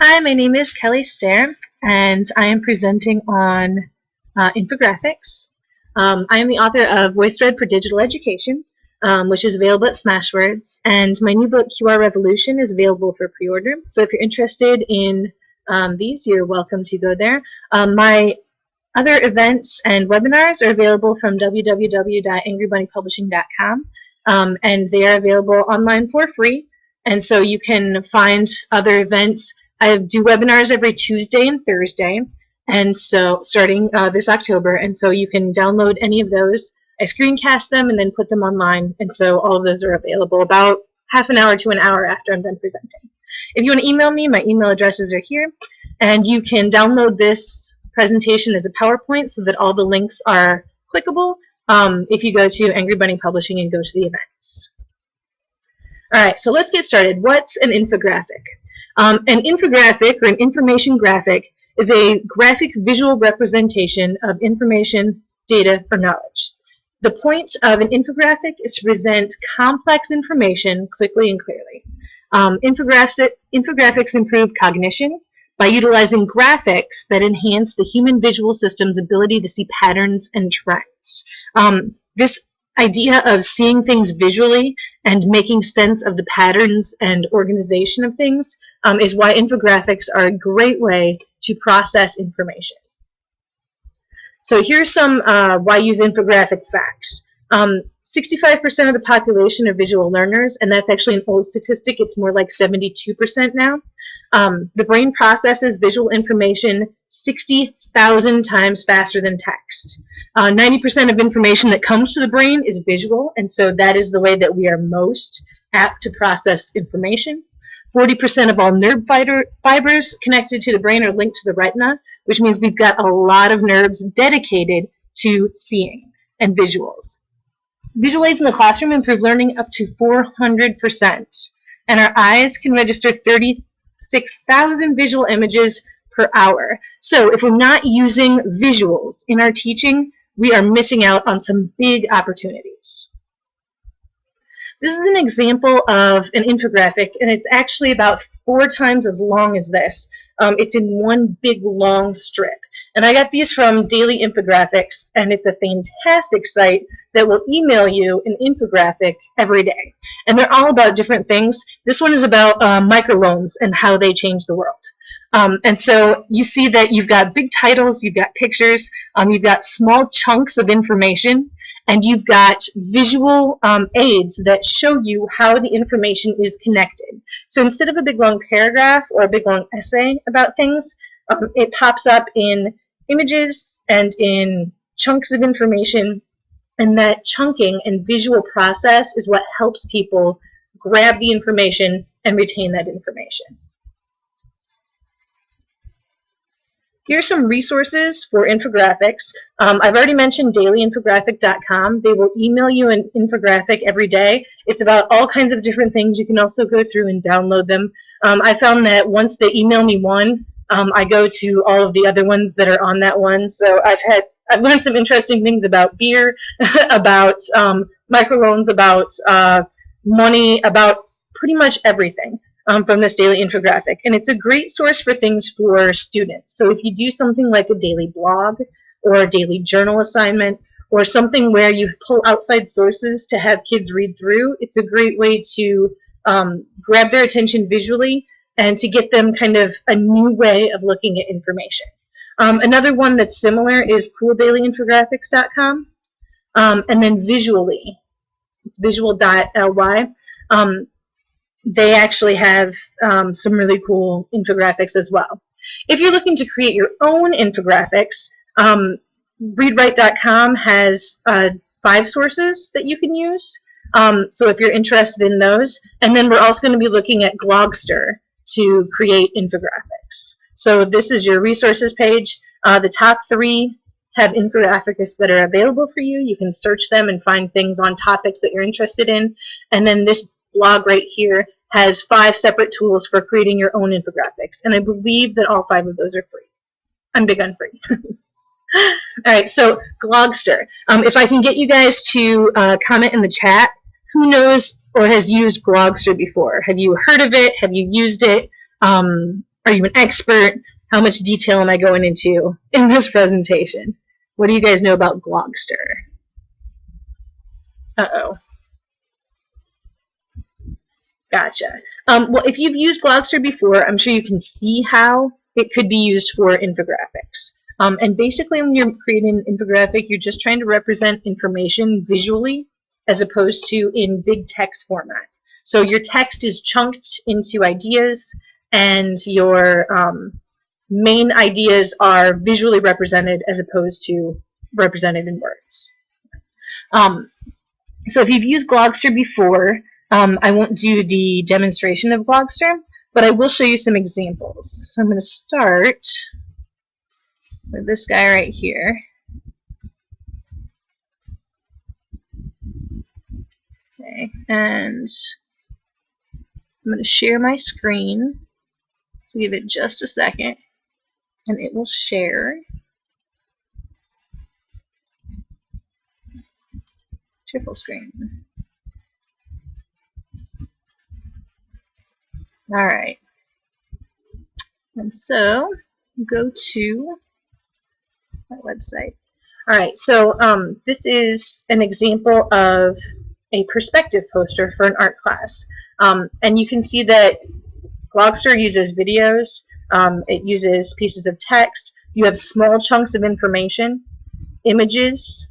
Hi, my name is Kelly Stair, and I am presenting on infographics. I am the author of VoiceThread for Digital Education, which is available at Smashwords, and my new book, QR Revolution, is available for pre-order. So if you're interested in these, you're welcome to go there. My other events and webinars are available from www.angrybunnypublishing.com, and they are available online for free. And so you can find other events. I do webinars every Tuesday and Thursday, and so starting this October, and so you can download any of those. I screencast them and then put them online, and so all of those are available about half an hour to an hour after I'm done presenting. If you want to email me, my email addresses are here, and you can download this presentation as a PowerPoint so that all the links are clickable if you go to Angry Bunny Publishing and go to the events. All right, so let's get started. What's an infographic? An infographic, or an information graphic, is a graphic visual representation of information, data, or knowledge. The point of an infographic is to present complex information quickly and clearly. Infographics improve cognition by utilizing graphics that enhance the human visual system's ability to see patterns and trends. This idea of seeing things visually and making sense of the patterns and organization of things is why infographics are a great way to process information. So here's some why use infographic facts. 65% of the population are visual learners, and that's actually an old statistic. It's more like 72% now. The brain processes visual information 60,000 times faster than text. 90% of information that comes to the brain is visual, and so that is the way that we are most apt to process information. 40% of all nerve fibers connected to the brain are linked to the retina, which means we've got a lot of nerves dedicated to seeing and visuals. Visual aids in the classroom improve learning up to 400%, and our eyes can register 36,000 visual images per hour. So if we're not using visuals in our teaching, we are missing out on some big opportunities. This is an example of an infographic, and it's actually about 4 times as long as this. It's in one big long strip. And I got these from Daily Infographics, and it's a fantastic site that will email you an infographic every day. And they're all about different things. This one is about microloans and how they change the world. And so you see that you've got big titles, you've got pictures, you've got small chunks of information, and you've got visual aids that show you how the information is connected. So instead of a big long paragraph or a big long essay about things, it pops up in images and in chunks of information, and that chunking and visual process is what helps people grab the information and retain that information. Here's some resources for infographics. I've already mentioned dailyinfographic.com. They will email you an infographic every day. It's about all kinds of different things. You can also go through and download them. I found that once they email me one, I go to all of the other ones that are on that one. So I've learned some interesting things about beer, about microloans, about money, about pretty much everything. From this daily infographic, and it's a great source for things for students. So if you do something like a daily blog or a daily journal assignment or something where you pull outside sources to have kids read through, it's a great way to grab their attention visually and to get them kind of a new way of looking at information. Another one that's similar is cooldailyinfographics.com, and then Visually, it's visual.ly. They actually have some really cool infographics as well. If you're looking to create your own infographics, readwrite.com has 5 sources that you can use. So if you're interested in those, and then we're also going to be looking at Glogster to create infographics. So this is your resources page. The top 3 have infographics that are available for you. You can search them and find things on topics that you're interested in. And then this blog right here has 5 separate tools for creating your own infographics, and I believe that all 5 of those are free. I'm big on free. All right, so Glogster. If I can get you guys to comment in the chat, who knows or has used Glogster before? Have you heard of it? Have you used it? Are you an expert? How much detail am I going into in this presentation? What do you guys know about Glogster? Uh-oh. Gotcha. Well, if you've used Glogster before, I'm sure you can see how it could be used for infographics. And basically, when you're creating an infographic, you're just trying to represent information visually as opposed to in big text format. So your text is chunked into ideas, and your main ideas are visually represented as opposed to represented in words. So if you've used Glogster before, I won't do the demonstration of Glogster, but I will show you some examples. So I'm going to start with this guy right here. Okay, and I'm going to share my screen. So give it just a second, and it will share. Share full screen. All right. And so go to that website. All right, so this is an example of a perspective poster for an art class. And you can see that Glogster uses videos, it uses pieces of text, you have small chunks of information, images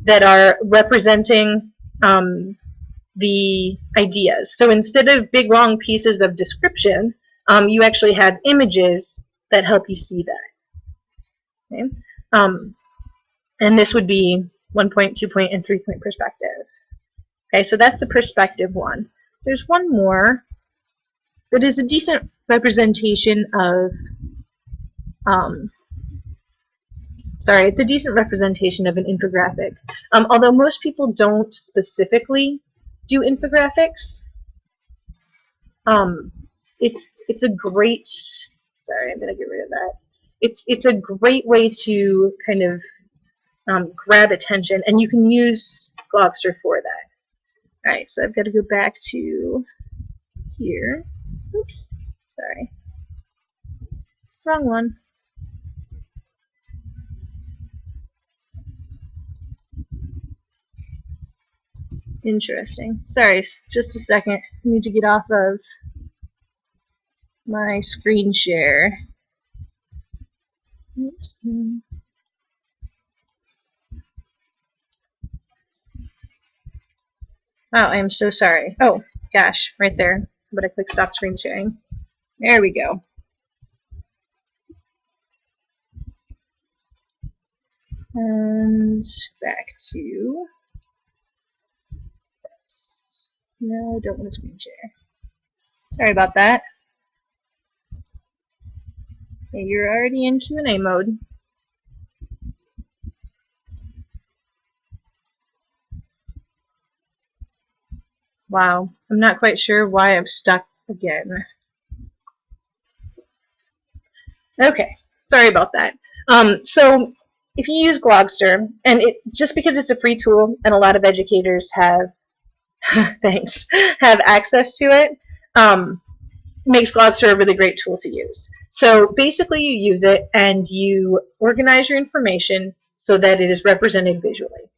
that are representing the ideas. So instead of big long pieces of description, you actually have images that help you see that. Okay? And this would be 1-point, 2-point, and 3-point perspective. Okay, so that's the perspective one. There's one more that is a decent representation of, it's a decent representation of an infographic. Although most people don't specifically do infographics, it's a great, I'm going to get rid of that. It's a great way to kind of grab attention, and you can use Glogster for that. Alright, so I've got to go back to here. Oops, sorry. Wrong one. Interesting. Sorry, just a second. I need to get off of my screen share. Oops. Oh, I am so sorry. Oh, gosh, right there. But I click stop screen sharing. There we go. And back to... No, I don't want to screen share. Sorry about that. Okay, you're already in Q&A mode. Wow, I'm not quite sure why I've stuck again. Okay, sorry about that. So if you use Glogster, and just because it's a free tool and a lot of educators have thanks, have access to it, makes Glogster a really great tool to use. So basically you use it and you organize your information so that it is represented visually.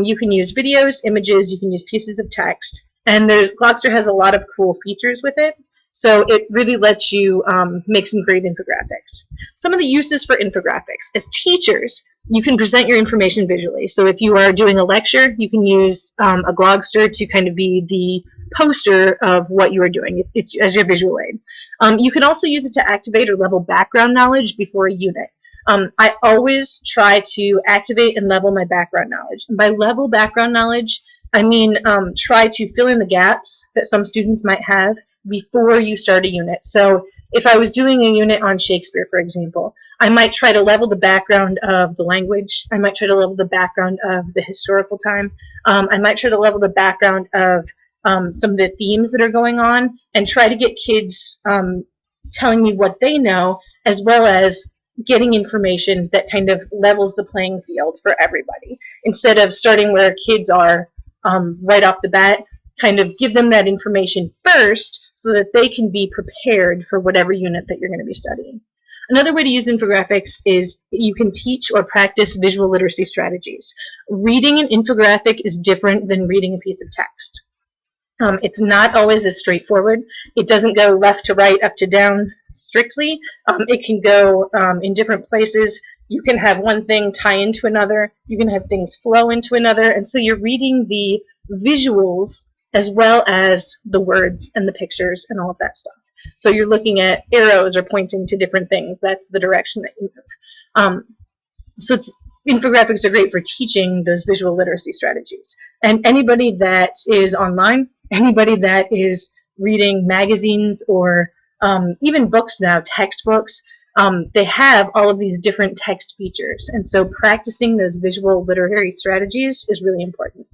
You can use videos, images, you can use pieces of text, and Glogster has a lot of cool features with it, so it really lets you make some great infographics. Some of the uses for infographics. As teachers, you can present your information visually. So if you are doing a lecture, you can use a Glogster to kind of be the poster of what you are doing. It's as your visual aid. You can also use it to activate or level background knowledge before a unit. I always try to activate and level my background knowledge. And by level background knowledge, I mean try to fill in the gaps that some students might have before you start a unit. So if I was doing a unit on Shakespeare, for example, I might try to level the background of the language. I might try to level the background of the historical time. I might try to level the background of some of the themes that are going on, and try to get kids telling me what they know, as well as getting information that kind of levels the playing field for everybody. Instead of starting where kids are right off the bat, kind of give them that information first so that they can be prepared for whatever unit that you're going to be studying. Another way to use infographics is you can teach or practice visual literacy strategies. Reading an infographic is different than reading a piece of text. It's not always as straightforward. It doesn't go left to right, up to down strictly. It can go in different places. You can have one thing tie into another. You can have things flow into another. And so you're reading the visuals as well as the words and the pictures and all of that stuff. So you're looking at arrows or pointing to different things. That's the direction that you move. So infographics are great for teaching those visual literacy strategies. And anybody that is online, anybody that is reading magazines or even books now, textbooks, they have all of these different text features. And so practicing those visual literary strategies is really important.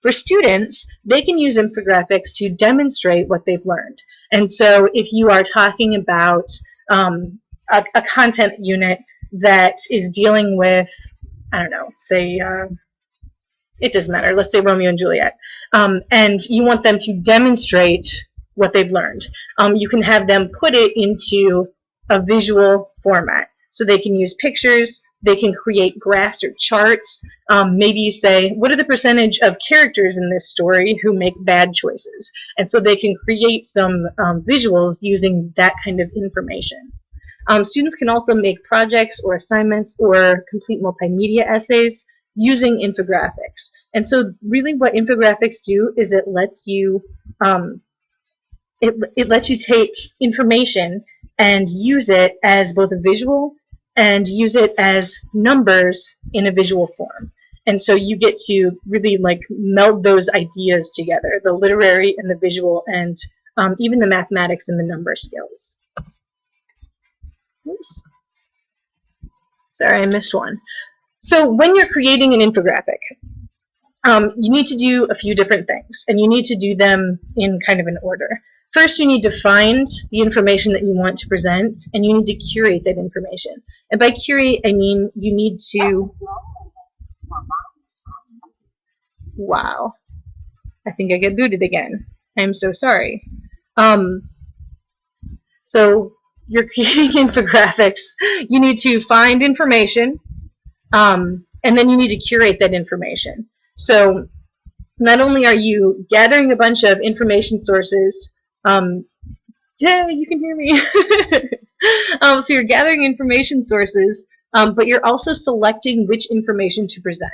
For students, they can use infographics to demonstrate what they've learned. And so if you are talking about a content unit that is dealing with, I don't know, say, it doesn't matter, let's say Romeo and Juliet, and you want them to demonstrate what they've learned, you can have them put it into a visual format. So they can use pictures, they can create graphs or charts. Maybe you say, what are the percentage of characters in this story who make bad choices? And so they can create some visuals using that kind of information. Students can also make projects or assignments or complete multimedia essays using infographics. And so really what infographics do is it lets you take information and use it as both a visual and use it as numbers in a visual form. And so you get to really like meld those ideas together, the literary and the visual and even the mathematics and the number skills. Oops. Sorry, I missed one. So when you're creating an infographic, you need to do a few different things, and you need to do them in kind of an order. First, you need to find the information that you want to present, and you need to curate that information. And by curate, I mean you need to... Wow. I think I get booted again. I'm so sorry. So you're creating infographics. You need to find information, and then you need to curate that information. So not only are you gathering a bunch of information sources, yeah, you can hear me. So you're gathering information sources, but you're also selecting which information to present.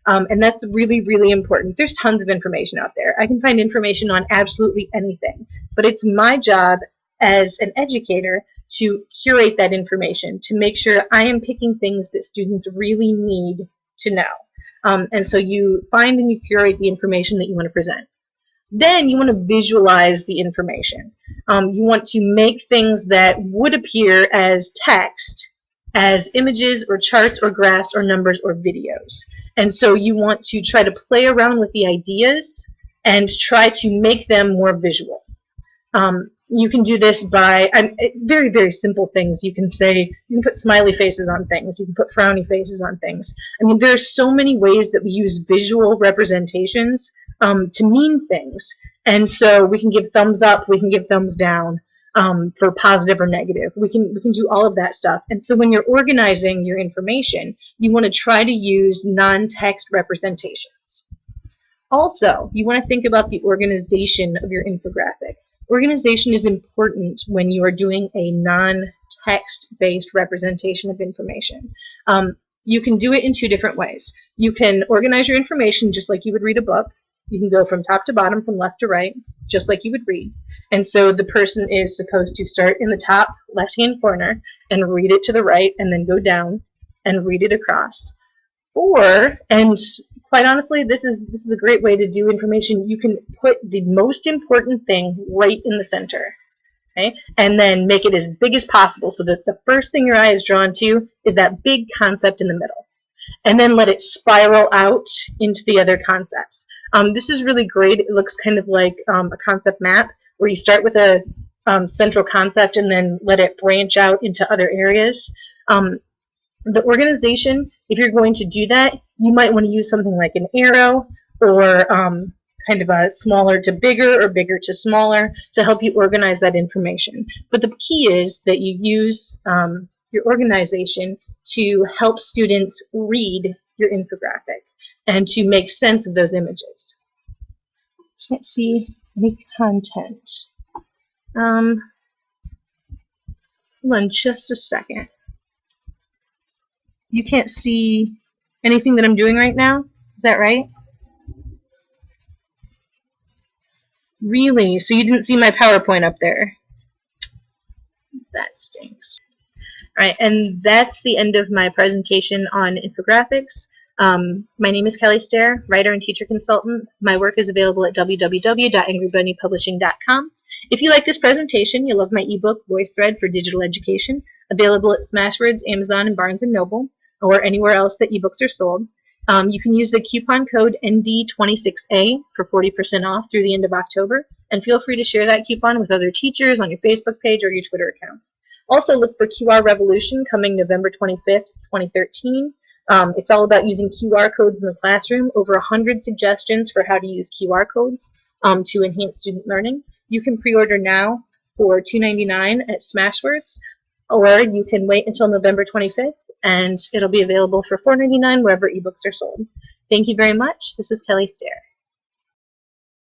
And that's really, really important. There's tons of information out there. I can find information on absolutely anything, but it's my job as an educator to curate that information, to make sure I am picking things that students really need to know. And so you find and you curate the information that you want to present. Then you want to visualize the information. You want to make things that would appear as text, as images or charts or graphs or numbers or videos. And so you want to try to play around with the ideas and try to make them more visual. You can do this by very, very simple things. You can say, you can put smiley faces on things. You can put frowny faces on things. I mean, there are so many ways that we use visual representations to mean things. And so we can give thumbs up, we can give thumbs down for positive or negative. We can do all of that stuff. And so when you're organizing your information, you want to try to use non-text representations. Also, you want to think about the organization of your infographic. Organization is important when you are doing a non-text-based representation of information. You can do it in two different ways. You can organize your information just like you would read a book. You can go from top to bottom, from left to right, just like you would read. And so the person is supposed to start in the top left-hand corner and read it to the right, and then go down and read it across. Or, and quite honestly, this is a great way to do information. You can put the most important thing right in the center, okay? And then make it as big as possible so that the first thing your eye is drawn to is that big concept in the middle. And then let it spiral out into the other concepts. This is really great. It looks kind of like a concept map where you start with a central concept and then let it branch out into other areas. The organization, if you're going to do that, you might want to use something like an arrow or kind of a smaller to bigger or bigger to smaller to help you organize that information. But the key is that you use your organization to help students read your infographic and to make sense of those images. Can't see any content. Hold on just a second. You can't see anything that I'm doing right now? Is that right? Really? So you didn't see my PowerPoint up there? That stinks. All right, and that's the end of my presentation on infographics. My name is Kelly Stair, writer and teacher consultant. My work is available at www.angrybunnypublishing.com. If you like this presentation, you'll love my ebook, VoiceThread for Digital Education, available at Smashwords, Amazon, and Barnes & Noble, or anywhere else that ebooks are sold. You can use the coupon code ND26A for 40% off through the end of October, and feel free to share that coupon with other teachers on your Facebook page or your Twitter account. Also look for QR Revolution coming November 25th, 2013. It's all about using QR codes in the classroom, over 100 suggestions for how to use QR codes to enhance student learning. You can pre-order now for $2.99 at Smashwords, or you can wait until November 25th and it'll be available for $4.99 wherever ebooks are sold. Thank you very much. This is Kelly Stair.